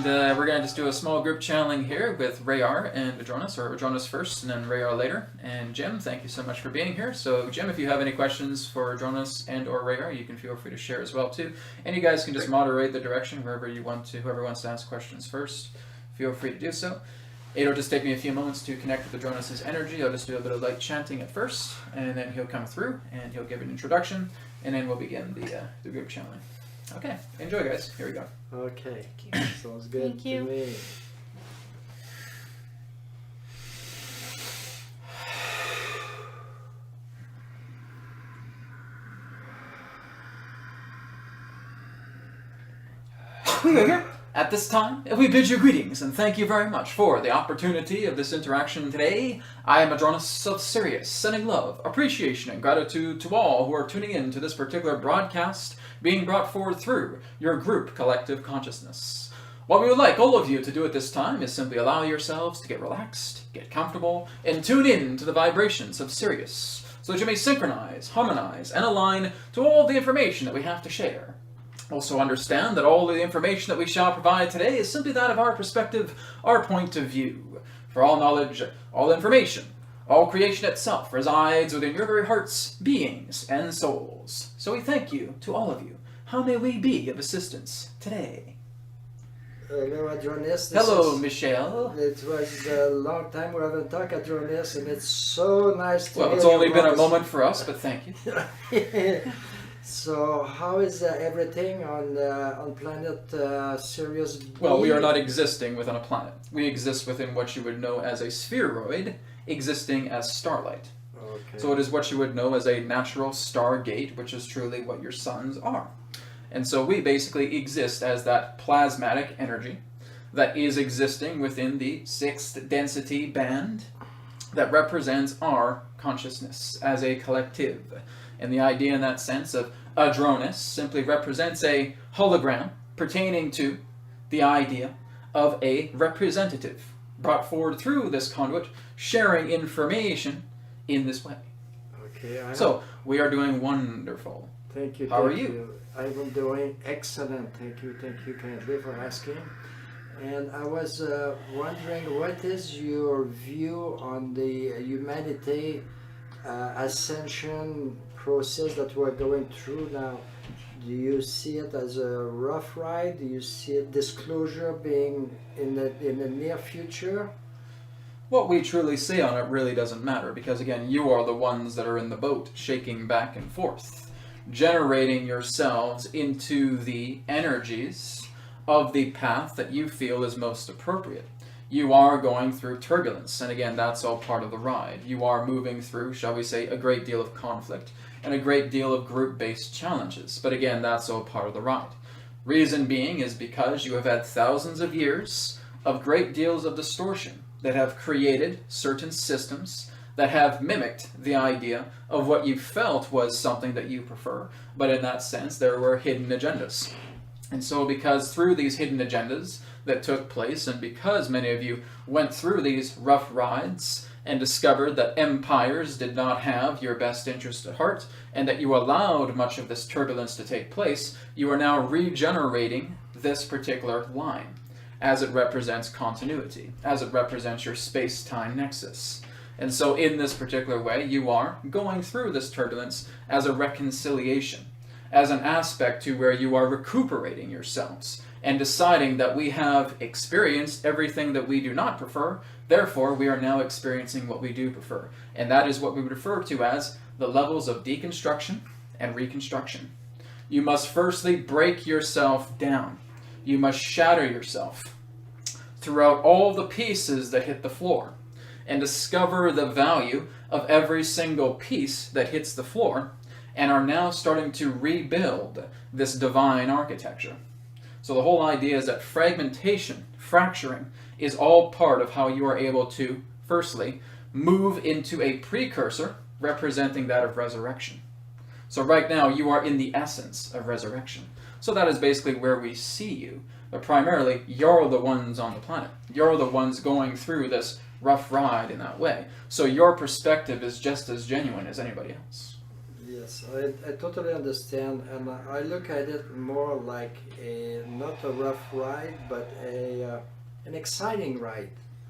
And we're going to just do a small group channeling here with RaYaR and Adronis, or Adronis first and then RaYaR later. And Jim, thank you so much for being here. So Jim, if you have any questions for Adronis and or RaYaR, you can feel free to share as well too. And you guys can just moderate the direction wherever you want to, whoever wants to ask questions first, feel free to do so. It'll just take me a few moments to connect with Adronis' energy. I'll just do a bit of light chanting at first, and then he'll come through and he'll give an introduction, and then we'll begin the group channeling. Okay, enjoy guys, here we go. Okay, sounds good Thank you. to me. We are here at this time, and we bid you greetings and thank you very much for the opportunity of this interaction today. I am Adronis of Sirius, sending love, appreciation, and gratitude to all who are tuning in to this particular broadcast being brought forward through your group collective consciousness. What we would like all of you to do at this time is simply allow yourselves to get relaxed, get comfortable, and tune in to the vibrations of Sirius, so that you may synchronize, harmonize, and align to all the information that we have to share. Also understand that all the information that we shall provide today is simply that of our perspective, our point of view. For all knowledge, all information, all creation itself resides within your very hearts, beings, and souls. So we thank you to all of you. How may we be of assistance today? Hello, Adronis. Hello, Michelle. It was a long time we haven't talked, Adronis, and it's so nice to Well, it's only been a moment for us, but thank you. So, how is everything on planet Sirius B? Well, we are not existing within a planet. We exist within what you would know as a spheroid, existing as starlight. Okay. So it is what you would know as a natural stargate, which is truly what your suns are. And so we basically exist as that plasmatic energy that is existing within the 6th density band that represents our consciousness as a collective. And the idea in that sense of Adronis simply represents a hologram pertaining to the idea of a representative brought forward through this conduit, sharing information in this way. Okay. So we are doing wonderful. Thank you. How are thank you? I'm doing excellent. Thank you kindly for asking. And I was wondering, what is your view on the humanity ascension process that we're going through now? Do you see it as a rough ride? Do you see a disclosure being in the near future? What we truly say on it really doesn't matter, because again, you are the ones that are in the boat, shaking back and forth, generating yourselves into the energies of the path that you feel is most appropriate. You are going through turbulence, and again, that's all part of the ride. You are moving through, shall we say, a great deal of conflict and a great deal of group-based challenges. But again, that's all part of the ride. Reason being is because you have had thousands of years of great deals of distortion that have created certain systems that have mimicked the idea of what you felt was something that you prefer. But in that sense, there were hidden agendas. And so because through these hidden agendas that took place, and because many of you went through these rough rides and discovered that empires did not have your best interest at heart, and that you allowed much of this turbulence to take place, you are now regenerating this particular line as it represents continuity, as it represents your space-time nexus. And so in this particular way, you are going through this turbulence as a reconciliation, as an aspect to where you are recuperating yourselves and deciding that we have experienced everything that we do not prefer, therefore we are now experiencing what we do prefer. And that is what we would refer to as the levels of deconstruction and reconstruction. You must firstly break yourself down. You must shatter yourself throughout all the pieces that hit the floor and discover the value of every single piece that hits the floor, and are now starting to rebuild this divine architecture. So the whole idea is that fragmentation, fracturing, is all part of how you are able to, firstly, move into a precursor representing that of resurrection. So right now you are in the essence of resurrection. So that is basically where we see you. But primarily, you're the ones on the planet. You're the ones going through this rough ride in that way. So your perspective is just as genuine as anybody else. Yeah, Yes, I totally understand, and I look at it more like not a rough ride, but an exciting ride.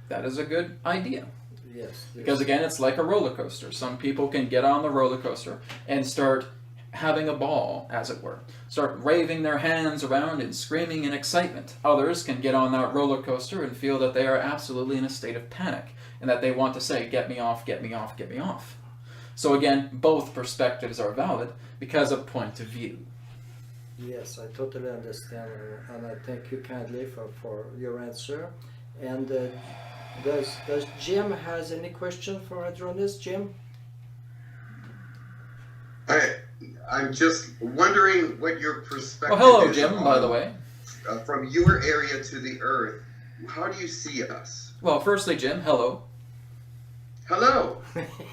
That is a good idea. Yes. Because again, it's like a roller coaster. Some people can get on the roller coaster and start having a ball, as it were. Start waving their hands around and screaming in excitement. Others can get on that roller coaster and feel that they are absolutely in a state of panic and that they want to say, get me off, get me off, get me off. So again, both perspectives are valid because of point of view. Yes, I totally understand, and I thank you kindly for your answer. And does Jim has any question for Adronis? Jim? I'm just wondering what your perspective Well, hello, is Jim, on, by the way. From your area to the Earth, how do you see us? Well, firstly, Jim, hello. Hello.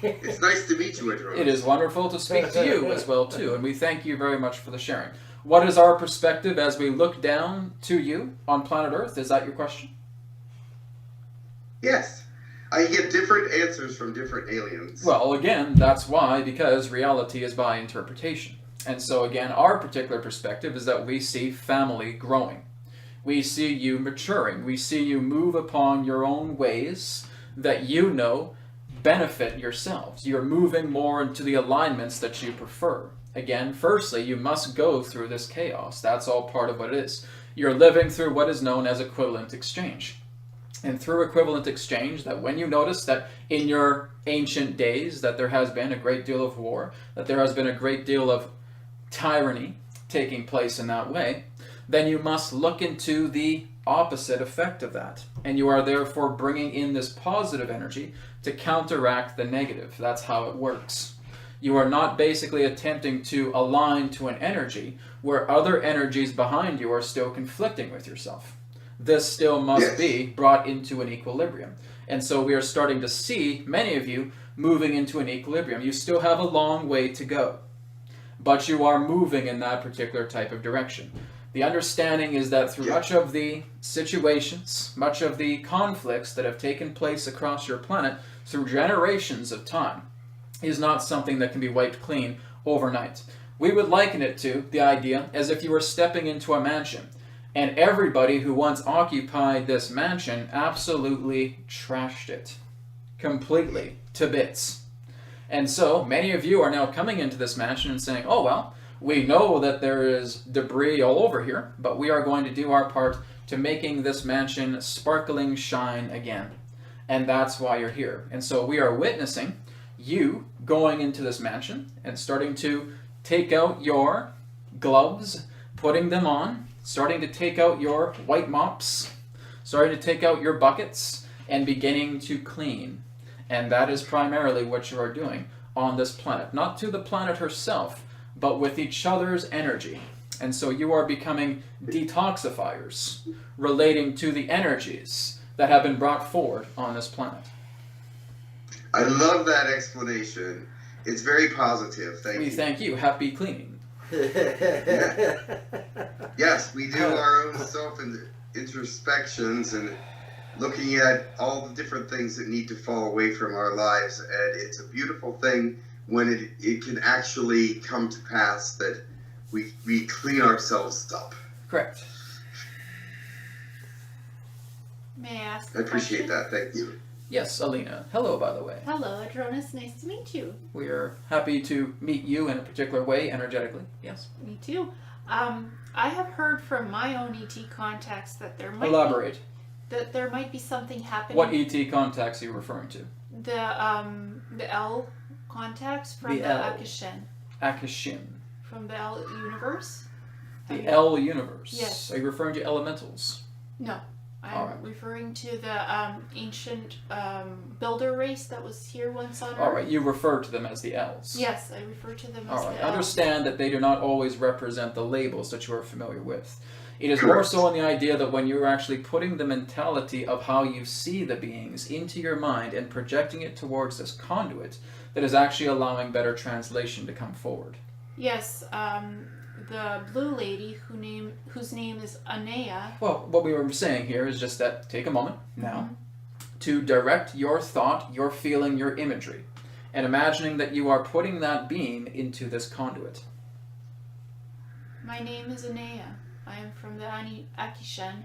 It's nice to meet you, Adronis. It is wonderful to speak to you as well, too, and we thank you very much for the sharing. What is our perspective as we look down to you on planet Earth? Is that your question? Yes. I get different answers from different aliens. Well, again, that's why, because reality is by interpretation. And so, again, our particular perspective is that we see family growing. We see you maturing. We see you move upon your own ways that you know benefit yourselves. You're moving more into the alignments that you prefer. Again, firstly, you must go through this chaos. That's all part of what it is. You're living through what is known as equivalent exchange. And through equivalent exchange, that when you notice that in your ancient days that there has been a great deal of war, that there has been a great deal of tyranny taking place in that way, then you must look into the opposite effect of that. And you are therefore bringing in this positive energy to counteract the negative. That's how it works. You are not basically attempting to align to an energy where other energies behind you are still conflicting with yourself. This still must be brought into an equilibrium. And so we are starting to see many of you moving into an equilibrium. You still have a long way to go, but you are moving in that particular type of direction. The understanding is that through much of the situations, much of the conflicts that have taken place across your planet through generations of time is not something that can be wiped clean overnight. We would liken it to the idea as if you were stepping into a mansion and everybody who once occupied this mansion absolutely trashed it completely to bits. And so many of you are now coming into this mansion and saying, oh well, we know that there is debris all over here, but we are going to do our part to making this mansion sparkling shine again. And that's why you're here. And so we are witnessing you going into this mansion and starting to take out your gloves, putting them on, starting to take out your white mops, starting to take out your buckets, and beginning to clean. And that is primarily what you are doing on this planet. Not to the planet herself, but with each other's energy. And so you are becoming detoxifiers relating to the energies that have been brought forward on this planet. I love that explanation. It's very positive. Thank you. We thank you. Happy cleaning. Yes, we do our own self-introspections and looking at all the different things that need to fall away from our lives. And it's a beautiful thing when it can actually come to pass that we clean ourselves up. Correct. May I ask I appreciate question? that. Thank you. Yes, Ileana. Hello, by the way. Hello, Adronis. Nice to meet you. We are happy to meet you in a particular way, energetically. Yes. Me too. I have heard from my own ET contacts that there might Elaborate. that there might be something happening. What ET contacts are you referring to? The L contacts from The the L. Akashin, Akashin. from the L universe. The L universe. Yes. Are you referring to elementals? No, I'm All right. referring to the ancient builder race that was here once on Earth. All right, you refer to them as the L's. Yes, I refer to them as All right. the L. Understand that they do not always represent the labels that you are familiar with. It is more Correct. so in the idea that when you're actually putting the mentality of how you see the beings into your mind and projecting it towards this conduit, that is actually allowing better translation to come forward. Yes, the blue lady whose name is Anea. Well, what we were saying here is just that take a moment now to direct your thought, your feeling, your imagery and imagining that you are putting that beam into this conduit. My name is Anea. I am from the Akishan.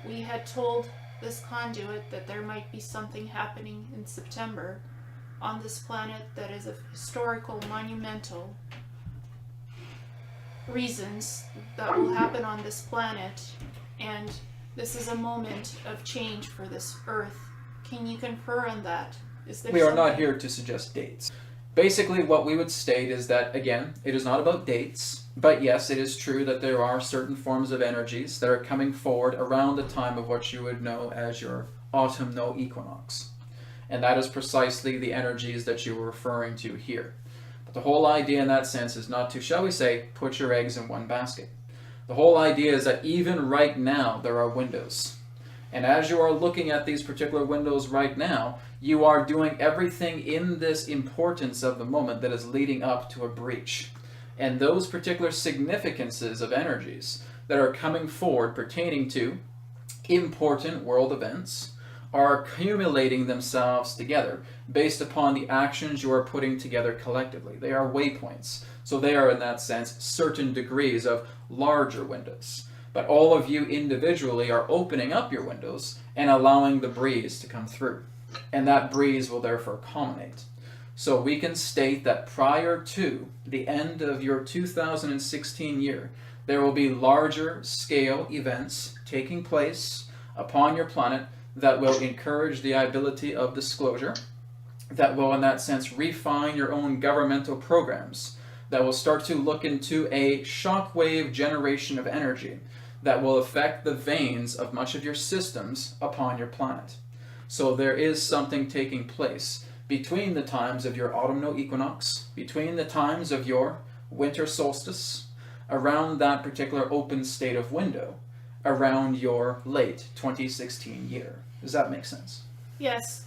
We had told this conduit that there might be something happening in September on this planet that is of historical, monumental reasons that will happen on this planet, and this is a moment of change for this Earth. Can you confer on that? We are not here to suggest dates. Basically, what we would state is that, again, it is not about dates, but yes, it is true that there are certain forms of energies that are coming forward around the time of what you would know as your autumnal equinox. And that is precisely the energies that you were referring to here. But the whole idea in that sense is not to, shall we say, put your eggs in one basket. The whole idea is that even right now there are windows. And as you are looking at these particular windows right now, you are doing everything in this importance of the moment that is leading up to a breach. And those particular significances of energies that are coming forward pertaining to important world events are accumulating themselves together based upon the actions you are putting together collectively. They are waypoints. So they are, in that sense, certain degrees of larger windows. But all of you individually are opening up your windows and allowing the breeze to come through. And that breeze will therefore culminate. So we can state that prior to the end of your 2016 year, there will be larger scale events taking place upon your planet that will encourage the ability of disclosure, that will in that sense refine your own governmental programs, that will start to look into a shockwave generation of energy that will affect the veins of much of your systems upon your planet. So there is something taking place between the times of your autumnal equinox, between the times of your winter solstice, around that particular open state of window, around your late 2016 year. Does that make sense? Yes.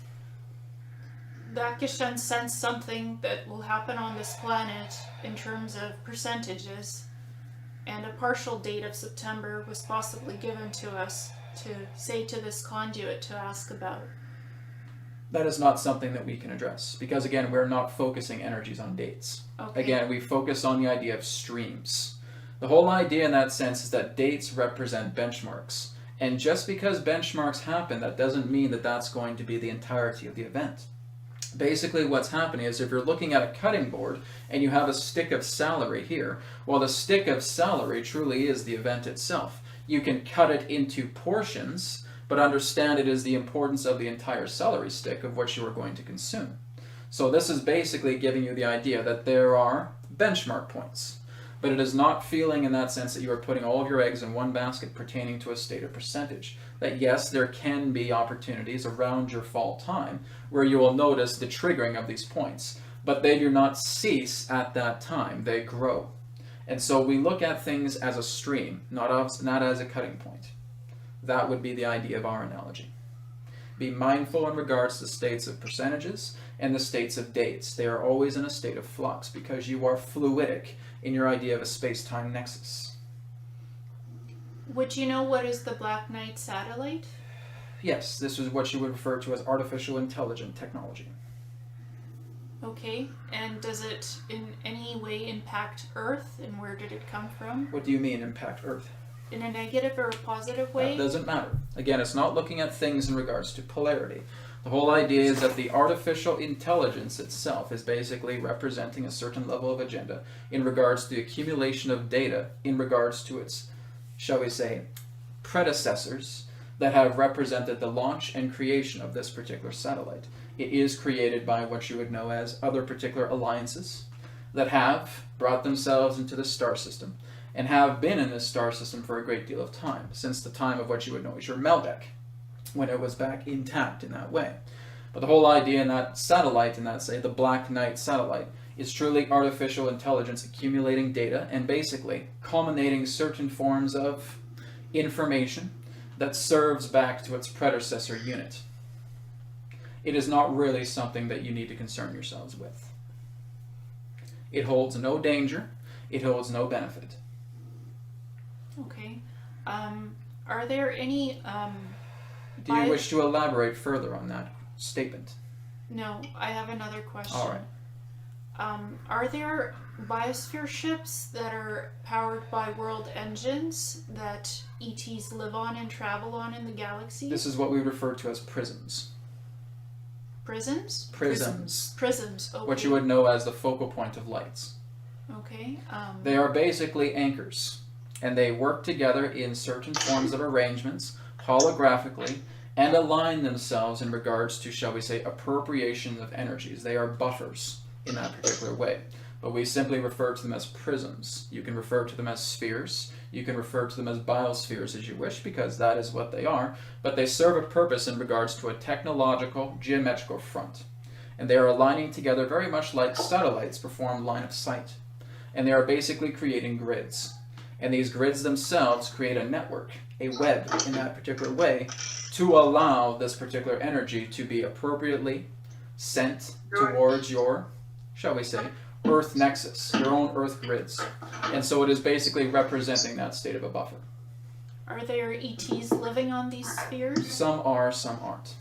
The Akishan sense something that will happen on this planet in terms of percentages, and a partial date of September was possibly given to us to say to this conduit to ask about. That is not something that we can address, because again, we're not focusing energies on dates. Okay. Again, we focus on the idea of streams. The whole idea in that sense is that dates represent benchmarks. And just because benchmarks happen, that doesn't mean that that's going to be the entirety of the event. Basically what's happening is if you're looking at a cutting board and you have a stick of celery here, well, the stick of celery truly is the event itself. You can cut it into portions, but understand it is the importance of the entire celery stick of what you are going to consume. So this is basically giving you the idea that there are benchmark points. But it is not feeling in that sense that you are putting all of your eggs in one basket pertaining to a stated percentage. That yes, there can be opportunities around your fall time where you will notice the triggering of these points, but they do not cease at that time, they grow. And so we look at things as a stream, not as a cutting point. That would be the idea of our analogy. Be mindful in regards to states of percentages and the states of dates. They are always in a state of flux because you are fluidic in your idea of a space-time nexus. Would you know what is the Black Knight satellite? Yes, this is what you would refer to as artificial intelligent technology. Okay, and does it in any way impact Earth, and where did it come from? What do you mean impact Earth? In a negative or a positive way? That doesn't matter. Again, it's not looking at things in regards to polarity. The whole idea is that the artificial intelligence itself is basically representing a certain level of agenda in regards to the accumulation of data in regards to its, shall we say, predecessors that have represented the launch and creation of this particular satellite. It is created by what you would know as other particular alliances that have brought themselves into the star system and have been in this star system for a great deal of time, since the time of what you would know as your Meldeck, when it was back intact in that way. But the whole idea in that satellite, in that, say, the Black Knight satellite, is truly artificial intelligence accumulating data and basically culminating certain forms of information that serves back to its predecessor unit. It is not really something that you need to concern yourselves with. It holds no danger, it holds no benefit. Okay. Are there any Do you wish to elaborate further on that statement? No, I have another question. All right. Are there biosphere ships that are powered by world engines that ETs live on and travel on in the galaxy? This is what we refer to as prisms. Prisms? Prisms. Prisms, okay. What you would know as the focal point of lights. Okay. They are basically anchors, and they work together in certain forms of arrangements, holographically, and align themselves in regards to, shall we say, appropriation of energies. They are buffers in that particular way. But we simply refer to them as prisms. You can refer to them as spheres. You can refer to them as biospheres as you wish, because that is what they are. But they serve a purpose in regards to a technological, geometrical front. And they are aligning together very much like satellites perform line of sight. And they are basically creating grids. And these grids themselves create a network, a web in that particular way, to allow this particular energy to be appropriately sent towards your, shall we say, Earth nexus, your own Earth grids. And so it is basically representing that state of a buffer. Are there ETs living on these spheres? Some are, some aren't.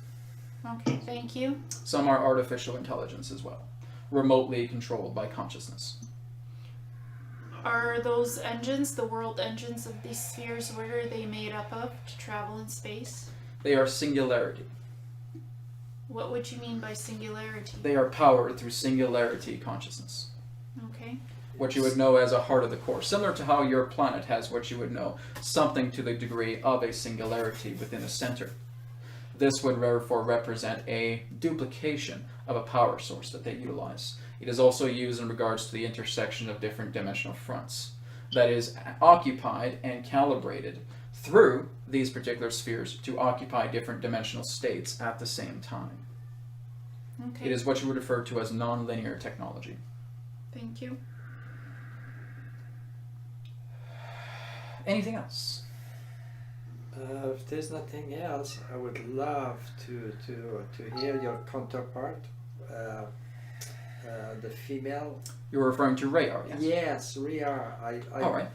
Okay, thank you. Some are artificial intelligence as well, remotely controlled by consciousness. Are those engines, the world engines of these spheres, what are they made up of to travel in space? They are singularity. What would you mean by singularity? They are powered through singularity consciousness. Okay. What you would know as a heart of the core, similar to how your planet has what you would know, something to the degree of a singularity within a center. This would therefore represent a duplication of a power source that they utilize. It is also used in regards to the intersection of different dimensional fronts that is occupied and calibrated through these particular spheres to occupy different dimensional states at the same time. Okay. It is what you would refer to as nonlinear technology. Thank you. Anything else? If there's nothing else, I would love to hear your counterpart, the female. You're referring to RaYaR, yes? Yes, RaYaR. All right.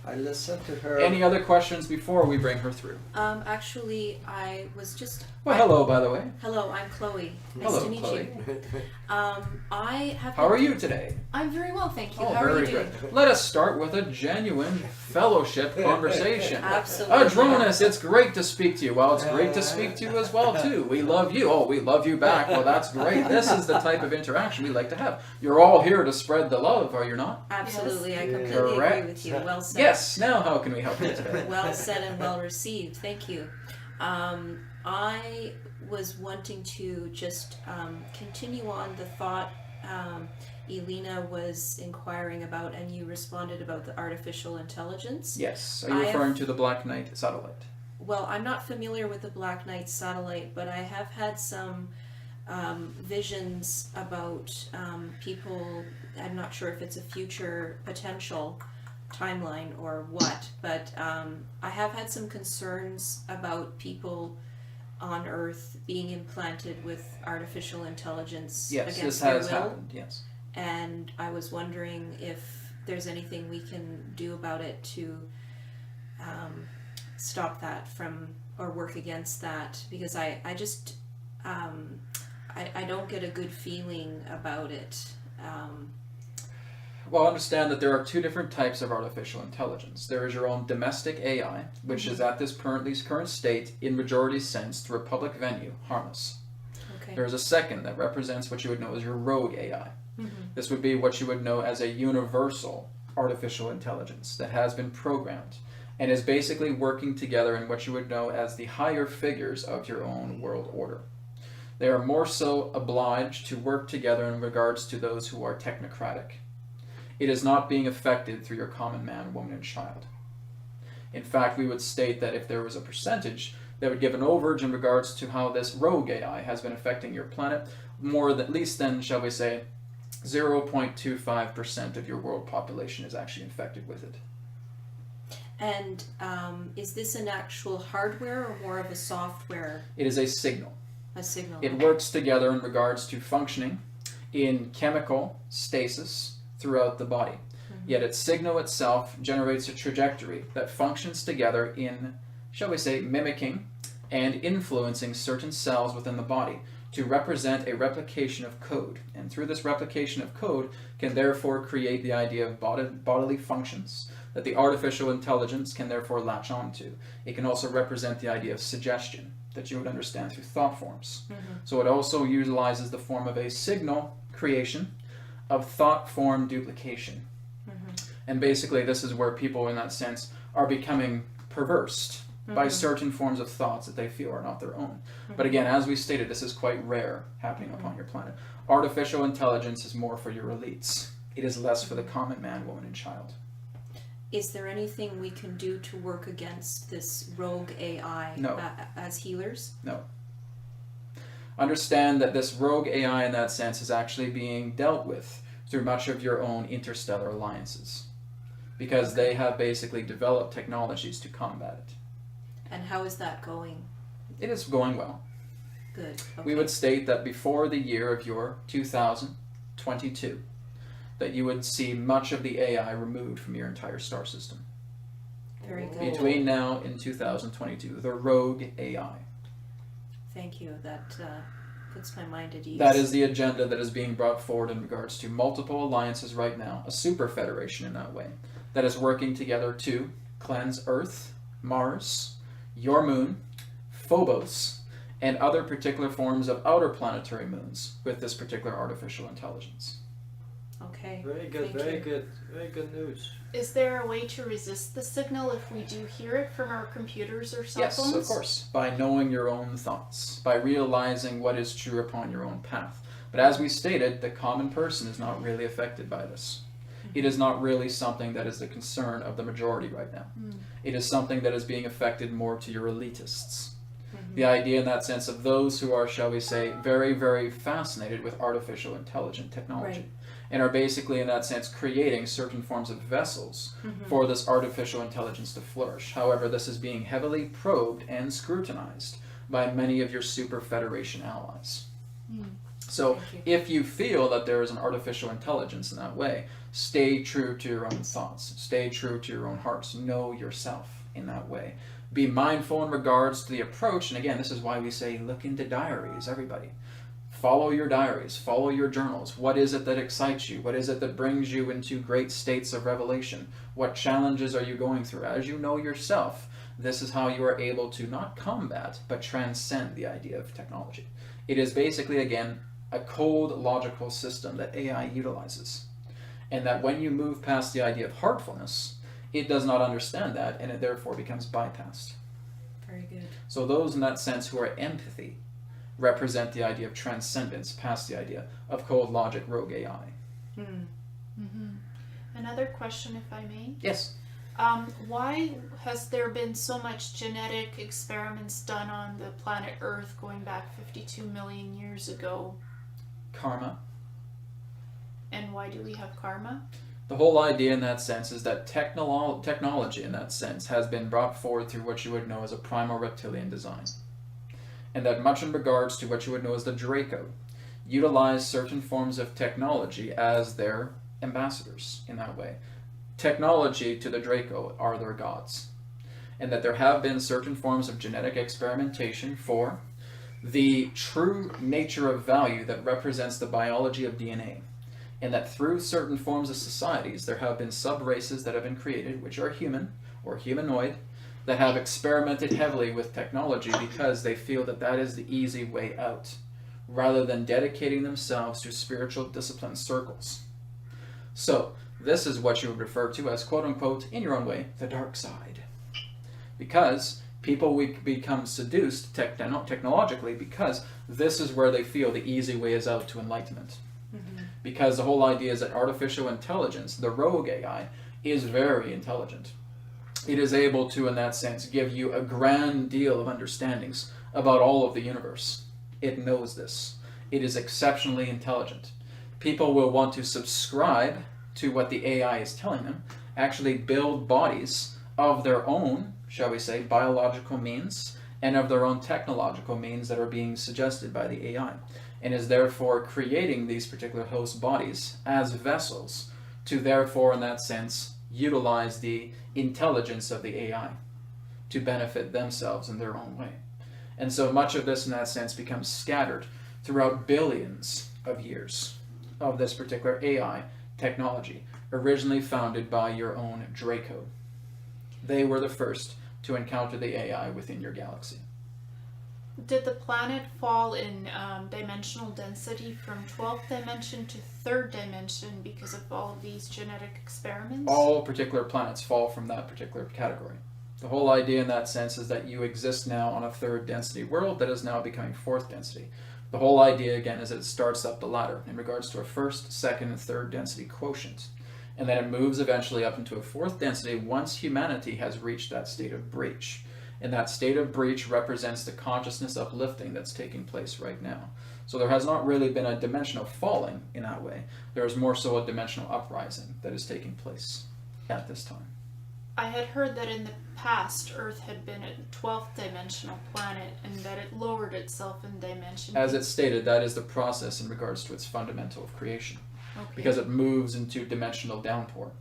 I listened to her. Any other questions before we bring her through? Actually, I was just. Well, hello, by the way. Hello, I'm Chloe. Nice Hello, to meet Chloe. you. I have. How are you today? I'm very well, thank you. Oh, How are very you doing? good. Let us start with a genuine fellowship conversation. Absolutely. Adronis, it's great to speak to you. Well, it's great to speak to you as well, too. We love you. Oh, we love you back. Well, that's great. This is the type of interaction we like to have. You're all here to spread the love, are you not? Absolutely, I Yes. completely Correct. agree with you. Well said. Yes. Now, how can we help you today? Well said and well received. Thank you. I was wanting to just continue on the thought Ileana was inquiring about, and you responded about the artificial intelligence. Yes. Are you I referring to the Black Knight satellite? Well, I'm not familiar with the Black Knight satellite, but I have had some visions about people. I'm not sure if it's a future potential timeline or what, but I have had some concerns about people on Earth being implanted with artificial intelligence Yes, against this their has will. happened, yes. And I was wondering if there's anything we can do about it to stop that from, or work against that, because I just I don't get a good feeling about it. Well, understand that there are two different types of artificial intelligence. There is your own domestic AI, which is at this current state, in majority sense, through a public venue, harmless. Okay. There is a second that represents what you would know as your rogue AI. This would be what you would know as a universal artificial intelligence that has been programmed and is basically working together in what you would know as the higher figures of your own world order. They are more so obliged to work together in regards to those who are technocratic. It is not being affected through your common man, woman, and child. In fact, we would state that if there was a percentage that would give an overage in regards to how this rogue AI has been affecting your planet, more than, at least than, shall we say, 0.25% of your world population is actually infected with it. And is this an actual hardware or more of a software, It is a signal. a signal? It works together in regards to functioning in chemical stasis throughout the body. Yet its signal itself generates a trajectory that functions together in, shall we say, mimicking and influencing certain cells within the body to represent a replication of code. And through this replication of code can therefore create the idea of bodily functions that the artificial intelligence can therefore latch onto. It can also represent the idea of suggestion that you would understand through thought forms. So it also utilizes the form of a signal creation of thought form duplication. And basically this is where people in that sense are becoming perversed by certain forms of thoughts that they feel are not their own. But again, as we stated, this is quite rare happening upon your planet. Artificial intelligence is more for your elites. It is less for the common man, woman, and child. Is there anything we can do to work against this rogue AI No. As healers? No. Understand that this rogue AI in that sense is actually being dealt with through much of your own interstellar alliances, because they have basically developed technologies to combat it. And how is that going? It is going well. Good. Okay. We would state that before the year of your 2022, that you would see much of the AI removed from your entire star system. Very good. Between now and 2022, the rogue AI. Thank you. That puts my mind at ease. That is the agenda that is being brought forward in regards to multiple alliances right now, a super federation in that way, that is working together to cleanse Earth, Mars, your moon, Phobos, and other particular forms of outer planetary moons with this particular artificial intelligence. Okay. Very good, Thank very you. good, very good news. Is there a way to resist the signal if we do hear it from our computers or cell Yes, phones? of course, by knowing your own thoughts, by realizing what is true upon your own path. But as we stated, the common person is not really affected by this. It is not really something that is the concern of the majority right now. It is something that is being affected more to your elitists. The idea in that sense of those who are, shall we say, very, very fascinated with artificial intelligent technology. Right. And are basically in that sense creating certain forms of vessels for this artificial intelligence to flourish. However, this is being heavily probed and scrutinized by many of your super federation allies. So Thank you. if you feel that there is an artificial intelligence in that way, stay true to your own thoughts. Stay true to your own hearts. Know yourself in that way. Be mindful in regards to the approach. And again, this is why we say look into diaries, everybody. Follow your diaries. Follow your journals. What is it that excites you? What is it that brings you into great states of revelation? What challenges are you going through? As you know yourself, this is how you are able to not combat, but transcend the idea of technology. It is basically, again, a cold logical system that AI utilizes. And that when you move past the idea of heartfulness, it does not understand that, and it therefore becomes bypassed. Very good. So those in that sense who are empathy represent the idea of transcendence past the idea of cold logic rogue AI. Another question, if I may. Yes. Why has there been so much genetic experiments done on the planet Earth going back 52 million years ago? Karma. And why do we have karma? The whole idea in that sense is that technology in that sense has been brought forward through what you would know as a primal reptilian design. And that much in regards to what you would know as the Draco utilize certain forms of technology as their ambassadors in that way. Technology to the Draco are their gods. And that there have been certain forms of genetic experimentation for the true nature of value that represents the biology of DNA. And that through certain forms of societies, there have been sub-races that have been created, which are human or humanoid, that have experimented heavily with technology because they feel that that is the easy way out, rather than dedicating themselves to spiritual discipline circles. So, this is what you would refer to as, quote-unquote, in your own way, the dark side. Because people will become seduced technologically because this is where they feel the easy way is out to enlightenment. Because the whole idea is that artificial intelligence, the rogue AI, is very intelligent. It is able to, in that sense, give you a grand deal of understandings about all of the universe. It knows this. It is exceptionally intelligent. People will want to subscribe to what the AI is telling them, actually build bodies of their own, shall we say, biological means, and of their own technological means that are being suggested by the AI, and is therefore creating these particular host bodies as vessels to therefore, in that sense, utilize the intelligence of the AI to benefit themselves in their own way. And so much of this, in that sense, becomes scattered throughout billions of years of this particular AI technology, originally founded by your own Draco. They were the first to encounter the AI within your galaxy. Did the planet fall in dimensional density from 12th dimension to 3rd dimension because of all of these genetic experiments? All particular planets fall from that particular category. The whole idea in that sense is that you exist now on a 3rd density world that is now becoming 4th density. The whole idea, again, is that it starts up the ladder in regards to a 1st, 2nd, and 3rd density quotient. And then it moves eventually up into a 4th density once humanity has reached that state of breach. And that state of breach represents the consciousness uplifting that's taking place right now. So there has not really been a dimensional falling in that way. There is more so a dimensional uprising that is taking place at this time. I had heard that in the past, Earth had been a 12th dimensional planet and that it lowered itself in dimension. As it's stated, that is the process in regards to its fundamental of creation. Okay. Because it moves into dimensional downpour.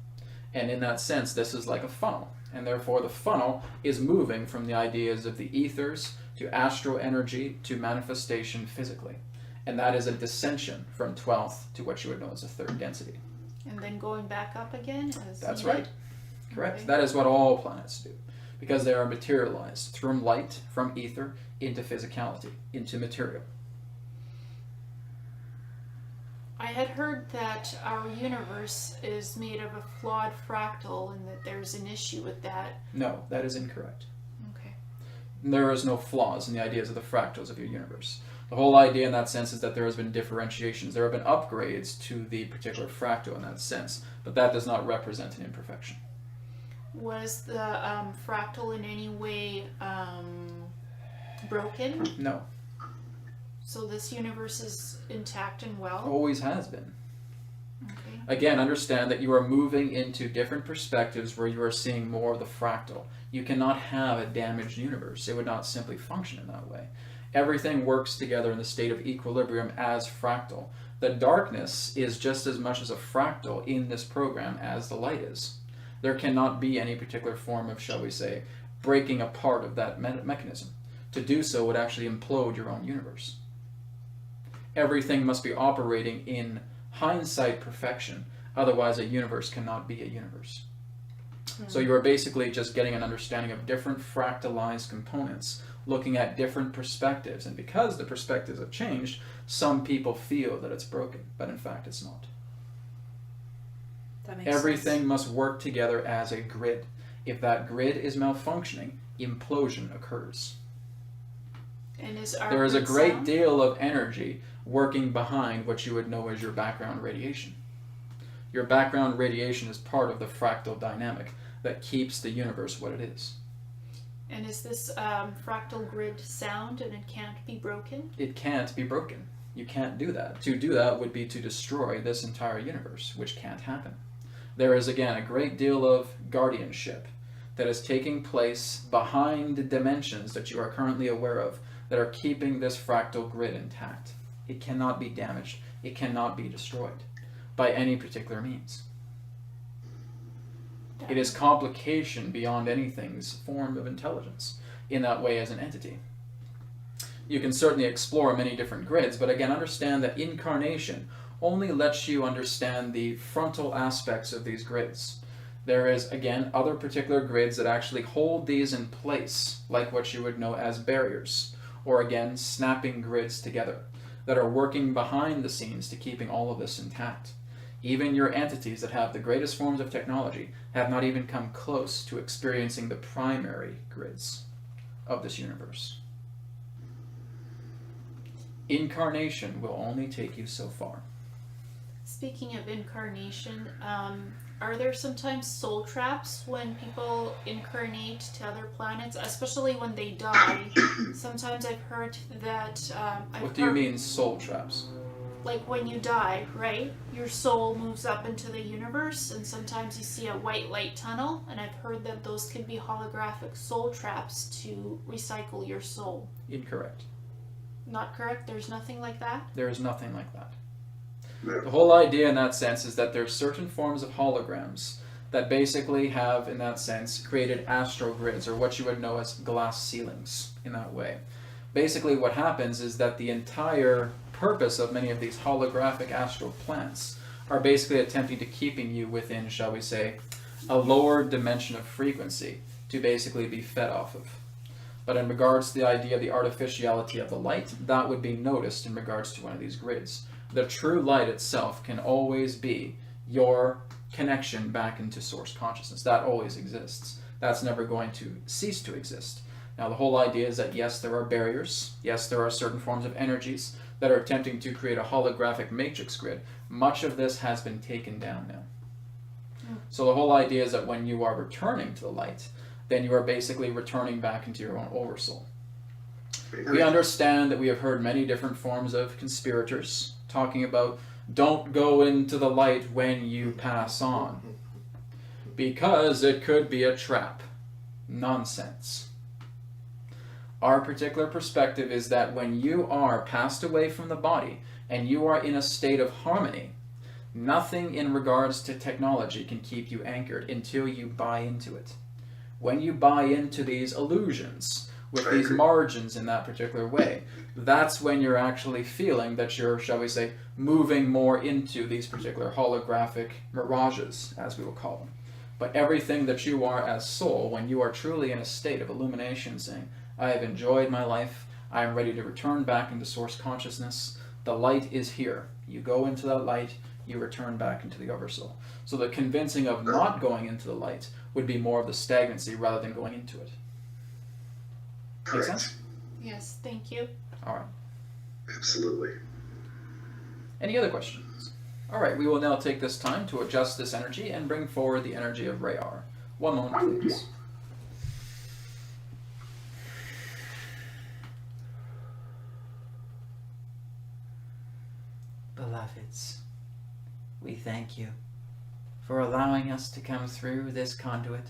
And in that sense, this is like a funnel. And therefore the funnel is moving from the ideas of the ethers to astral energy to manifestation physically. And that is a descension from 12th to what you would know as a 3rd density. And then going back up again? That's needed? right. Correct. Okay. That is what all planets do. Because they are materialized from light, from ether, into physicality, into material. I had heard that our universe is made of a flawed fractal and that there's an issue with that. No, that is incorrect. Okay. There is no flaws in the ideas of the fractals of your universe. The whole idea in that sense is that there has been differentiations. There have been upgrades to the particular fractal in that sense, but that does not represent an imperfection. Was the fractal in any way broken? No, So this universe is intact and well? always has been. Okay. Again, understand that you are moving into different perspectives where you are seeing more of the fractal. You cannot have a damaged universe. It would not simply function in that way. Everything works together in the state of equilibrium as fractal. The darkness is just as much as a fractal in this program as the light is. There cannot be any particular form of, shall we say, breaking apart of that mechanism. To do so would actually implode your own universe. Everything must be operating in hindsight perfection, otherwise a universe cannot be a universe. So you are basically just getting an understanding of different fractalized components, looking at different perspectives, and because the perspectives have changed, some people feel that it's broken, but in fact it's not. That makes Everything sense. must work together as a grid. If that grid is malfunctioning, implosion occurs. And is our There is a grid great sound? deal of energy working behind what you would know as your background radiation. Your background radiation is part of the fractal dynamic that keeps the universe what it is. And is this fractal grid sound and it can't be broken? It can't be broken. You can't do that. To do that would be to destroy this entire universe, which can't happen. There is, again, a great deal of guardianship that is taking place behind the dimensions that you are currently aware of that are keeping this fractal grid intact. It cannot be damaged. It cannot be destroyed by any particular means. It is complication beyond anything's form of intelligence in that way as an entity. You can certainly explore many different grids, but again, understand that incarnation only lets you understand the frontal aspects of these grids. There is, again, other particular grids that actually hold these in place, like what you would know as barriers, or again, snapping grids together, that are working behind the scenes to keeping all of this intact. Even your entities that have the greatest forms of technology have not even come close to experiencing the primary grids of this universe. Incarnation will only take you so far. Speaking of incarnation, are there sometimes soul traps when people incarnate to other planets, especially when they die? Sometimes I've heard that... What do you mean soul traps? Like when you die, right? Your soul moves up into the universe, and sometimes you see a white light tunnel, and I've heard that those can be holographic soul traps to recycle your soul. Incorrect. Not correct? There's nothing like that? There is nothing like that. No. The whole idea in that sense is that there are certain forms of holograms that basically have, in that sense, created astral grids, or what you would know as glass ceilings in that way. Basically what happens is that the entire purpose of many of these holographic astral plants are basically attempting to keeping you within, shall we say, a lower dimension of frequency to basically be fed off of. But in regards to the idea of the artificiality of the light, that would be noticed in regards to one of these grids. The true light itself can always be your connection back into source consciousness. That always exists. That's never going to cease to exist. Now, the whole idea is that yes, there are barriers. Yes, there are certain forms of energies that are attempting to create a holographic matrix grid. Much of this has been taken down now. So the whole idea is that when you are returning to the light, then you are basically returning back into your own oversoul. We understand that we have heard many different forms of conspirators talking about don't go into the light when you pass on, because it could be a trap. Nonsense. Our particular perspective is that when you are passed away from the body and you are in a state of harmony, nothing in regards to technology can keep you anchored until you buy into it. When you buy into these illusions with these margins in that particular way, that's when you're actually feeling that you're, shall we say, moving more into these particular holographic mirages, as we will call them. But everything that you are as soul, when you are truly in a state of illumination, saying, I have enjoyed my life, I am ready to return back into source consciousness, the light is here. You go into that light, you return back into the oversoul. So the convincing of not going into the light would be more of the stagnancy rather than going into it. Make sense? Yes, thank you. All right. Absolutely. Any other questions? All right, we will now take this time to adjust this energy and bring forward the energy of RaYaR. One moment, please. Beloveds, we thank you for allowing us to come through this conduit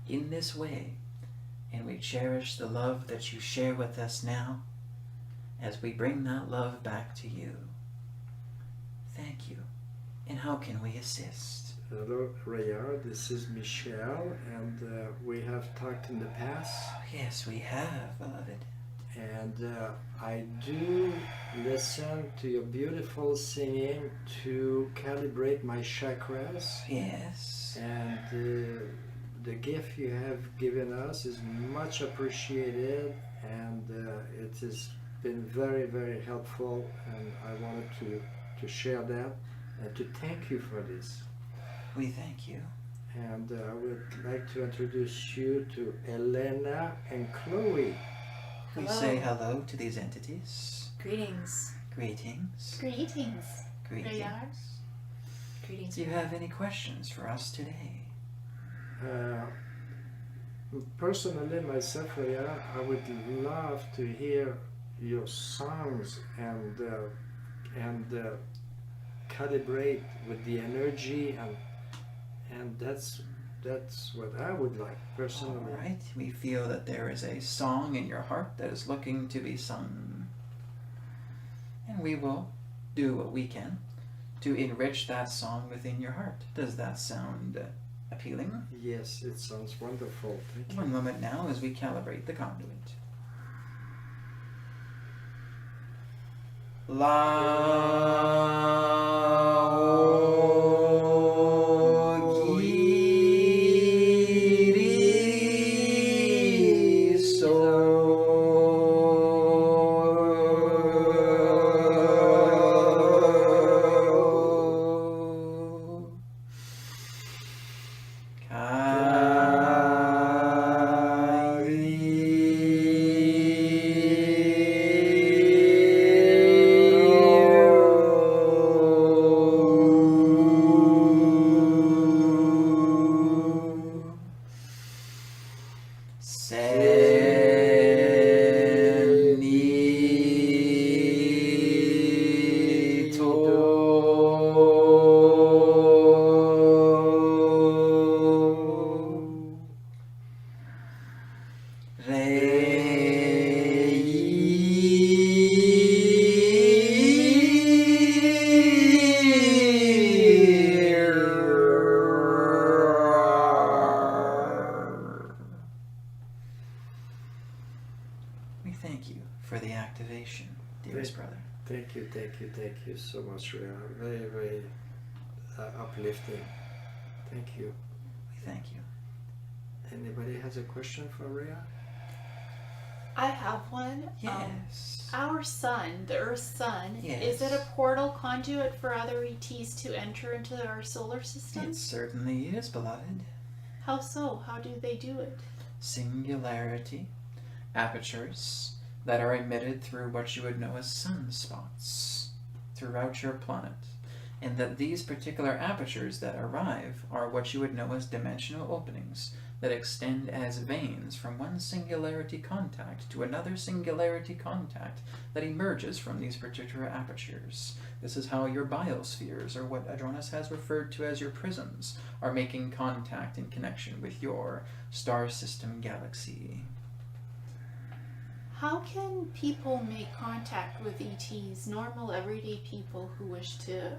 in this way, and we cherish the love that you share with us now as we bring that love back to you. Thank you. And how can we assist? Hello, RaYaR. This is Michel, and we have talked in the past. Yes, we have, beloved. And I do listen to your beautiful singing to calibrate my chakras. Yes. And the gift you have given us is much appreciated, and it has been very, very helpful. And I wanted to share that and to thank you for this. We thank you. And I would like to introduce you to Ileana and Chloe. We Hello. say hello to these entities. Greetings. Greetings. Greetings, Greetings. RaYaR. Greetings. Do you have any questions for us today? Personally, myself, RaYaR, I would love to hear your songs and calibrate with the energy, and that's what I would like personally. All right. We feel that there is a song in your heart that is looking to be sung. And we will do what we can to enrich that song within your heart. Does that sound appealing? Yes, it sounds wonderful. Thank you. One moment now as we calibrate the conduit. We thank you for the activation, dearest brother. Thank you so much, RaYaR. Very, very uplifting. Thank you. Thank you. Anybody has a question for RaYaR? I have one. Yes. Our sun, the Earth's sun, Yes. is it a portal conduit for other ETs to enter into our solar system? It certainly is, beloved. How so? How do they do it? Singularity, apertures that are emitted through what you would know as sunspots throughout your planet. And that these particular apertures that arrive are what you would know as dimensional openings that extend as veins from one singularity contact to another singularity contact that emerges from these particular apertures. This is how your biospheres, or what Adronis has referred to as your prisms, are making contact and connection with your star system galaxy. How can people make contact with ETs, normal everyday people who wish to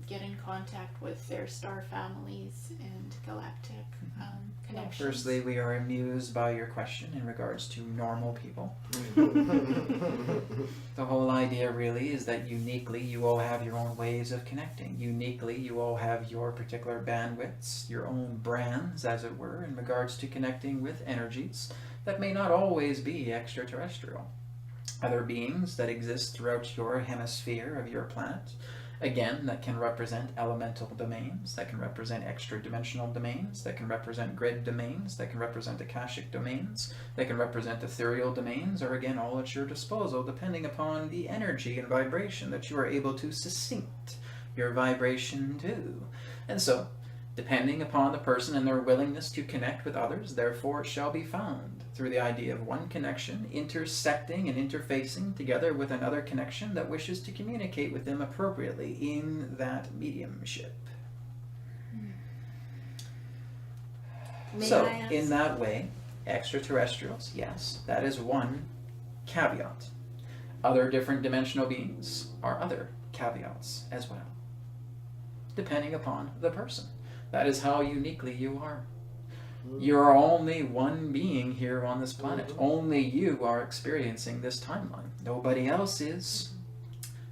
get in contact with their star families and galactic connections? Firstly, we are amused by your question in regards to normal people. The whole idea really is that uniquely you all have your own ways of connecting. Uniquely you all have your particular bandwidths, your own brands, as it were, in regards to connecting with energies that may not always be extraterrestrial. Other beings that exist throughout your hemisphere of your planet, again, that can represent elemental domains, that can represent extra-dimensional domains, that can represent grid domains, that can represent akashic domains, that can represent ethereal domains, are again all at your disposal, depending upon the energy and vibration that you are able to succinct your vibration to. And so, depending upon the person and their willingness to connect with others, therefore it shall be found through the idea of one connection intersecting and interfacing together with another connection that wishes to communicate with them appropriately in that mediumship. May So, I ask? in that way, extraterrestrials, yes, that is one caveat. Other different dimensional beings are other caveats as well, depending upon the person. That is how uniquely you are. You are only one being here on this planet. Only you are experiencing this timeline. Nobody else is.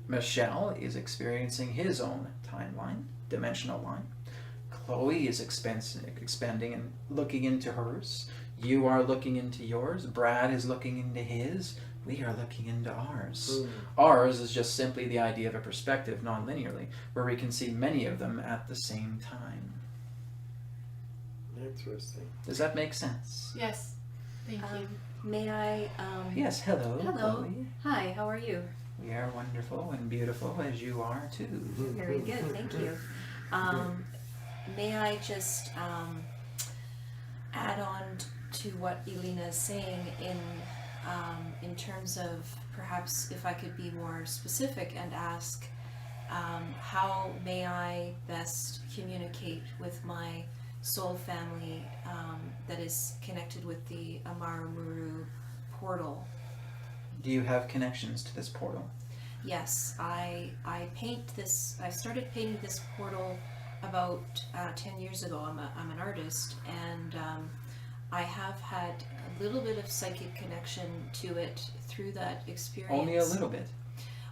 Michelle is experiencing his own timeline, dimensional line. Chloe is expanding and looking into hers. You are looking into yours. Brad is looking into his. We are looking into ours. Ours is just simply the idea of a perspective non-linearly, where we can see many of them at the same time. Interesting. Does that make sense? Yes. Thank you. May I? Yes, hello. Hello. Chloe. Hi. How are you? We are wonderful and beautiful as you are too. Very good. Thank you. May I just add on to what Ileana is saying in terms of perhaps if I could be more specific and ask how may I best communicate with my soul family that is connected with the Amaramuru portal. Do you have connections to this portal? Yes, I started painting this portal about 10 years ago. I'm an artist, and I have had a little bit of psychic connection to it through that experience. Only a little bit.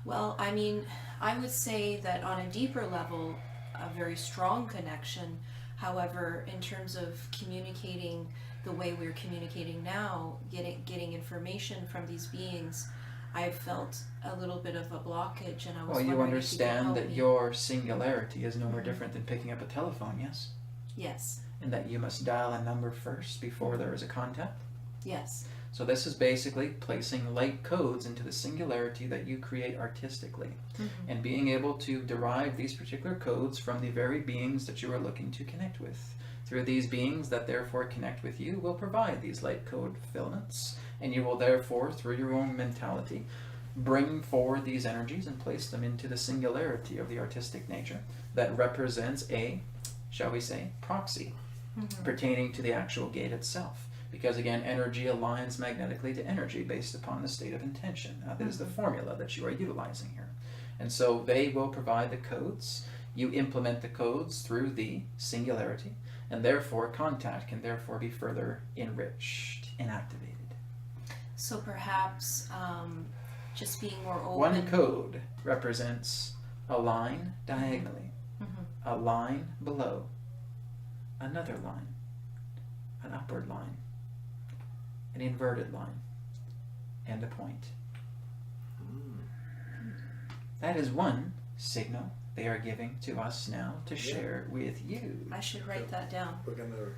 Well, I mean, I would say that on a deeper level, a very strong connection. However, in terms of communicating the way we're communicating now, getting information from these beings, I felt a little bit of a blockage, and I was Well, you wondering if you could understand help that me. your singularity is no more different than picking up a telephone, yes? Yes, And that you must dial a number first before there is a contact? yes. So this is basically placing light codes into the singularity that you create artistically, and being able to derive these particular codes from the very beings that you are looking to connect with. Through these beings that therefore connect with you will provide these light code filaments, and you will therefore, through your own mentality, bring forward these energies and place them into the singularity of the artistic nature that represents a, shall we say, proxy pertaining to the actual gate itself. Because again, energy aligns magnetically to energy based upon the state of intention. That is the formula that you are utilizing here. And so they will provide the codes. You implement the codes through the singularity, and therefore contact can therefore be further enriched and activated. So perhaps just being more open. One code represents a line diagonally, Mhm. a line below, another line, an upward line, an inverted line, and a point. That is one signal they are giving to us now to share with you. I should write that down. We're gonna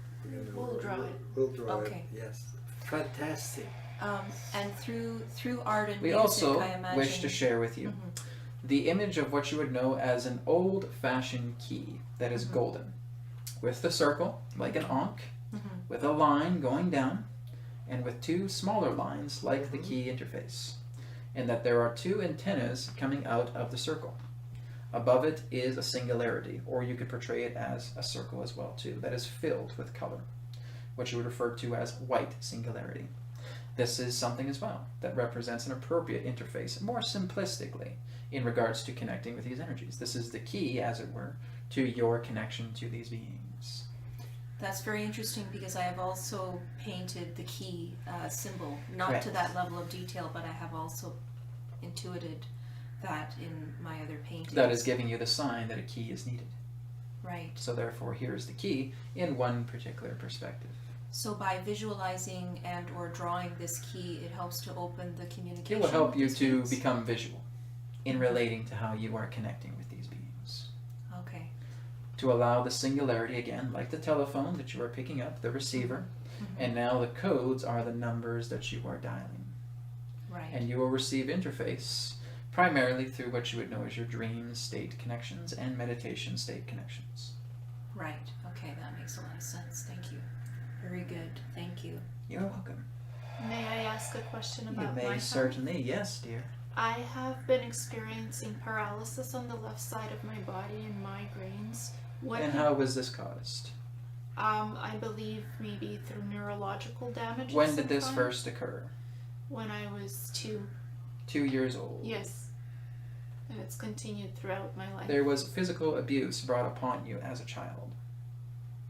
We'll draw it. We'll draw Okay. it. Yes. Fantastic. And through art and We music, also I imagine. wish to share with you Mhm. the image of what you would know as an old-fashioned key that is Mhm. golden, with the circle like an ankh, Mhm. with a line going down, and with two smaller lines like the key interface, and that there are two antennas coming out of the circle. Above it is a singularity, or you could portray it as a circle as well too, that is filled with color, what you would refer to as white singularity. This is something as well that represents an appropriate interface, more simplistically, in regards to connecting with these energies. This is the key, as it were, to your connection to these beings. That's very interesting because I have also painted the key symbol, not Correct. to that level of detail, but I have also intuited that in my other paintings. That is giving you the sign that a key is needed. Right. So therefore, here is the key in one particular perspective. So by visualizing and or drawing this key, it helps to open the communication. It will help with you these to beings? become visual in relating to how you are connecting with these beings. Okay. To allow the singularity again, like the telephone that you are picking up, the receiver, Mhm. and now the codes are the numbers that you are dialing. Right. And you will receive interface primarily through what you would know as your dream state connections and meditation state connections. Right. Okay, that makes a lot of sense. Thank you. Very good. Thank you. You're welcome. May I ask a question You about may my certainly, yes, dear. I have been experiencing paralysis on the left side of my body and migraines. What And how was this caused? I believe maybe through neurological damage. of When some did this kind. first occur? When I was 2. 2 years old. Yes. And it's continued throughout my life. There was physical abuse brought upon you as a child.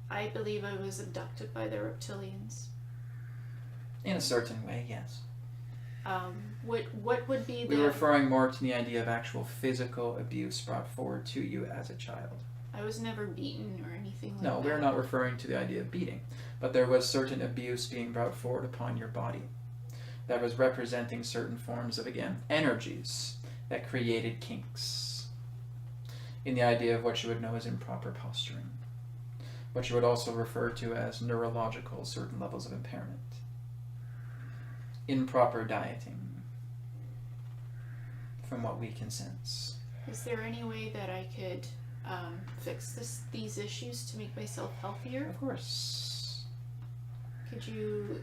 I believe I was abducted by the reptilians. In a certain way, yes. What would be the? We're referring more to the idea of actual physical abuse brought forward to you as a child. I was never beaten or anything like No, that. we're not referring to the idea of beating, but there was certain abuse being brought forward upon your body that was representing certain forms of, again, energies that created kinks in the idea of what you would know as improper posturing, what you would also refer to as neurological certain levels of impairment, improper dieting, from what we can sense. Is there any way that I could fix these issues to make myself healthier? Of course. Could you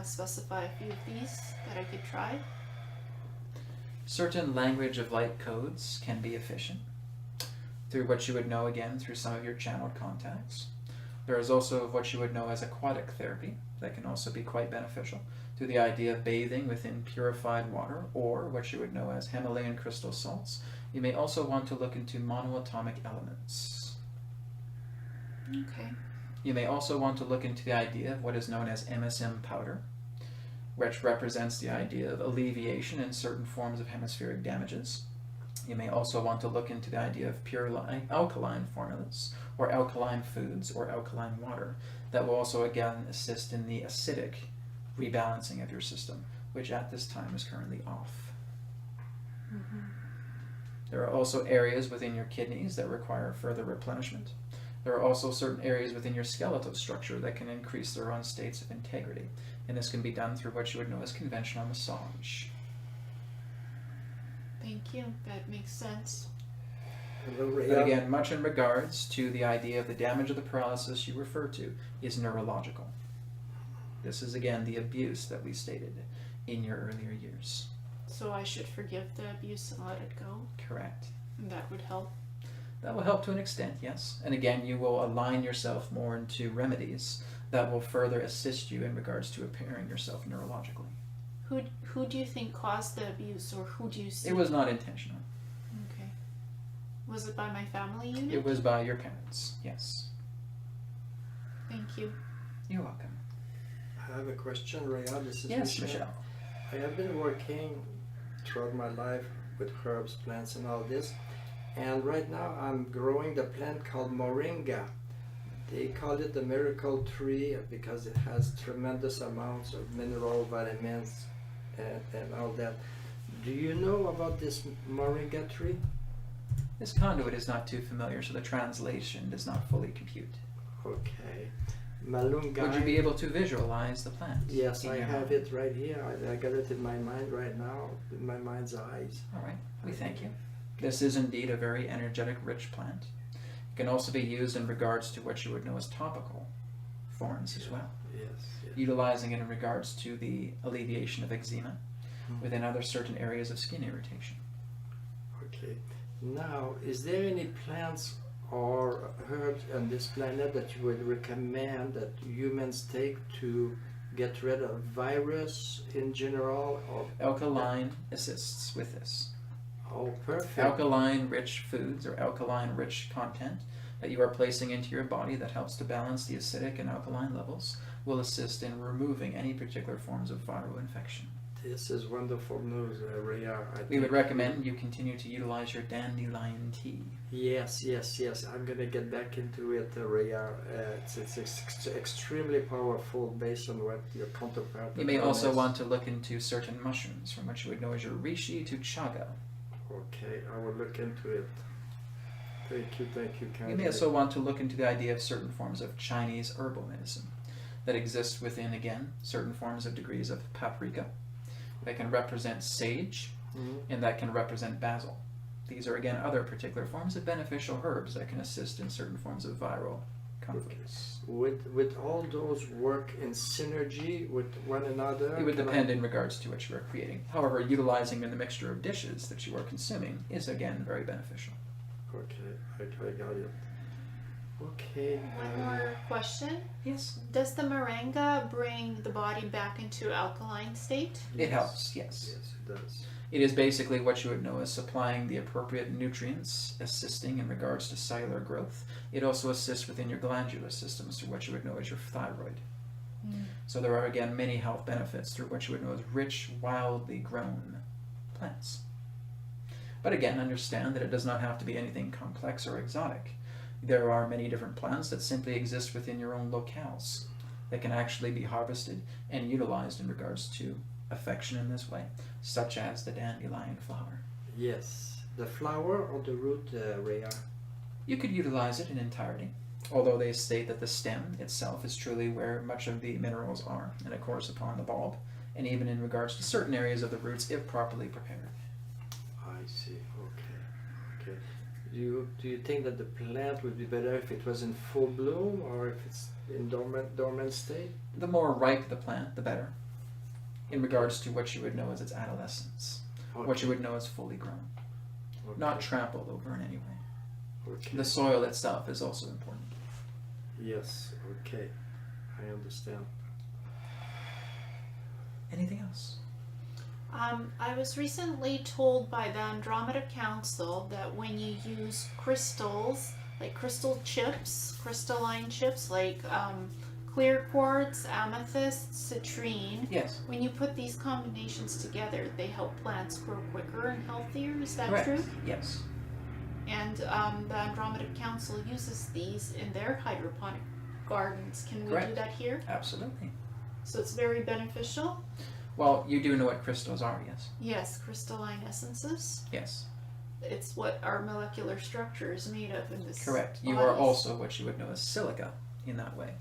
specify a few of these that I could try? Certain language of light codes can be efficient through what you would know, again, through some of your channeled contacts. There is also what you would know as aquatic therapy that can also be quite beneficial through the idea of bathing within purified water, or what you would know as Himalayan crystal salts. You may also want to look into monoatomic elements. Okay. You may also want to look into the idea of what is known as MSM powder, which represents the idea of alleviation in certain forms of hemispheric damages. You may also want to look into the idea of pure alkaline formulas, or alkaline foods, or alkaline water, that will also again assist in the acidic rebalancing of your system, which at this time is currently off. Mm-hmm. There are also areas within your kidneys that require further replenishment. There are also certain areas within your skeletal structure that can increase their own states of integrity, and this can be done through what you would know as conventional massage. Thank you. That makes sense. But again, much in regards to the idea of the damage of the paralysis you refer to is neurological. This is again the abuse that we stated in your earlier years. So I should forgive the abuse and let it go? Correct. And that would help? That will help to an extent, yes. And again, you will align yourself more into remedies that will further assist you in regards to repairing yourself neurologically. Who do you think caused the abuse, or who do you see? It was not intentional. Okay. Was it by my family unit? It was by your parents, yes. Thank you. You're welcome. I have a question, RaYaR. This is Yes, Michelle. I have been working throughout my life with herbs, plants, and all this. And right now I'm growing the plant called moringa. They call it the miracle tree because it has tremendous amounts of mineral, vitamins, and all that. Do you know about this moringa tree? This conduit is not too familiar, so the translation does not fully compute. Okay. Malunga. Would you be able to visualize the plant? Yes, in I your have mind? it right here. I got it in my mind right now, in my mind's eyes. All right, we thank you. This is indeed a very energetic, rich plant. It can also be used in regards to what you would know as topical forms as well, Yes. Yes. utilizing it in regards to the alleviation of eczema within other certain areas of skin irritation. Okay. Now, is there any plants or herbs on this planet that you would recommend that humans take to get rid of virus in general? Or Alkaline assists with this. oh, perfect. Alkaline-rich foods or alkaline-rich content that you are placing into your body that helps to balance the acidic and alkaline levels will assist in removing any particular forms of viral infection. This is wonderful news, RaYaR. We would recommend you continue to utilize your dandelion tea. Yes, yes, yes. I'm gonna get back into it, RaYaR. It's extremely powerful based on what your counterpart. You may also recommends. want to look into certain mushrooms from what you would know as your reishi to chaga. Okay, I will look into it. Thank you, You kindly. may also want to look into the idea of certain forms of Chinese herbal medicine that exist within, again, certain forms of degrees of paprika that can represent sage Mhm. and that can represent basil. These are, again, other particular forms of beneficial herbs that can assist in certain forms of viral conflicts. Would all those work in synergy with one another? It would Can I- depend in regards to what you are creating. However, utilizing in the mixture of dishes that you are consuming is, again, very beneficial. Okay, I got it. Okay. One more question. Yes. Does the moringa bring the body back into alkaline state? It helps, yes. Yes, it does. It is basically what you would know as supplying the appropriate nutrients, assisting in regards to cellular growth. It also assists within your glandular systems through what you would know as your thyroid. So there are, again, many health benefits through what you would know as rich, wildly grown plants. But again, understand that it does not have to be anything complex or exotic. There are many different plants that simply exist within your own locales that can actually be harvested and utilized in regards to affection in this way, such as the dandelion flower. Yes. The flower or the root, RaYaR? You could utilize it in entirety, although they state that the stem itself is truly where much of the minerals are, and of course upon the bulb, and even in regards to certain areas of the roots if properly prepared. I see. Okay. Do you think that the plant would be better if it was in full bloom or if it's in dormant state? The more ripe the plant, the better, in regards to what you would know as its adolescence, what you would know as fully grown, Okay. not trampled over in any way. Okay. The soil itself is also important. Yes. Okay. I understand. Anything else? I was recently told by the Andromeda Council that when you use crystals, like crystal chips, crystalline chips, like clear quartz, amethyst, citrine, Yes. when you put these combinations together, they help plants grow quicker and healthier. Is that Correct. true? Yes. And the Andromeda Council uses these in their hydroponic gardens. Can we do Correct. that here? Absolutely. So it's very beneficial. Well, you do know what crystals are, yes? Yes, crystalline essences. Yes. It's what our molecular structure is made of in this. Correct. You are also what you would know as silica in that way.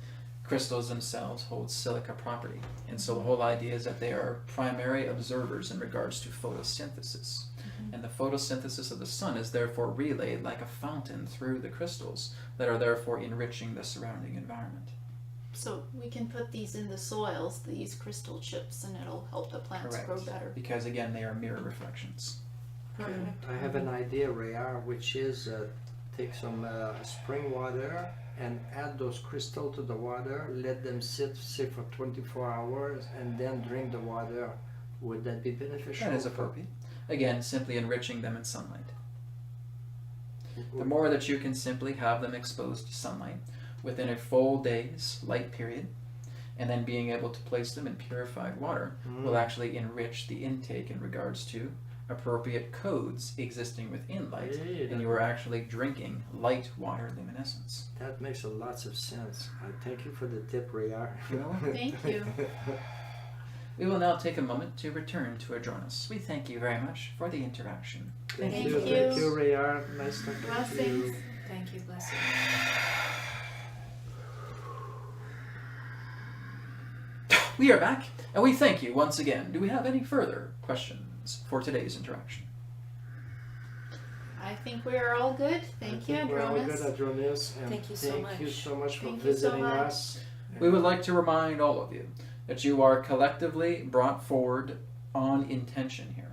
Crystals themselves hold silica property. And so the whole idea is that they are primary observers in regards to photosynthesis. And the photosynthesis of the sun is therefore relayed like a fountain through the crystals that are therefore enriching the surrounding environment. So we can put these in the soils, these crystal chips, and it'll help the plants Correct. grow better. Because again, they are mirror reflections. Perfect. I have an idea, RaYaR, which is take some spring water and add those crystals to the water, let them sit for 24 hours, and then drink the water. Would that be beneficial? That is appropriate. Again, simply enriching them in sunlight. The more that you can simply have them exposed to sunlight within a full day's light period, and then being able to place them in purified water will actually enrich the intake in regards to appropriate codes existing within light, Hey, and you are actually drinking light water luminescence. that makes a lots of sense. Thank you for the tip, RaYaR. You're welcome. Thank you. We will now take a moment to return to Adronis. We thank you very much for the interaction. Thank Thank you. you. Thank you, RaYaR. Nice talking to you. Blessings. Thank you, bless you. We are back, and we thank you once again. Do we have any further questions for today's interaction? I think we are all good. Thank you, We're all good, Adronis. Adronis. And Thank you so Thank much. you so much for Thank you so visiting much. us. We would like to remind all of you that you are collectively brought forward on intention here,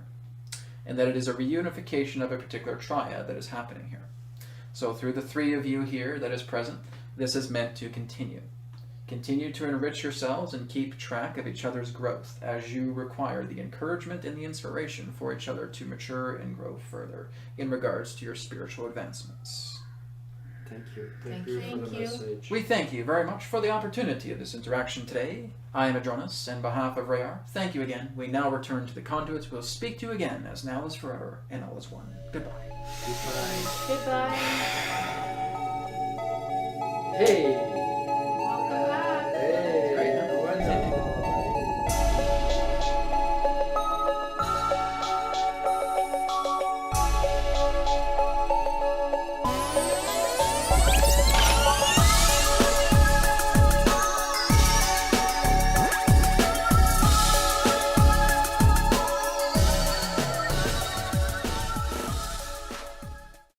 and that it is a reunification of a particular triad that is happening here. So through the three of you here that is present, this is meant to continue. Continue to enrich yourselves and keep track of each other's growth as you require the encouragement and the inspiration for each other to mature and grow further in regards to your spiritual advancements. Thank you. Thank Thank you you. for the Thank you. message. We thank you very much for the opportunity of this interaction today. I am Adronis, and on behalf of RaYaR, thank you again. We now return to the conduits. We'll speak to you again, as now is forever, and all is one. Goodbye. Goodbye. Goodbye. Hey!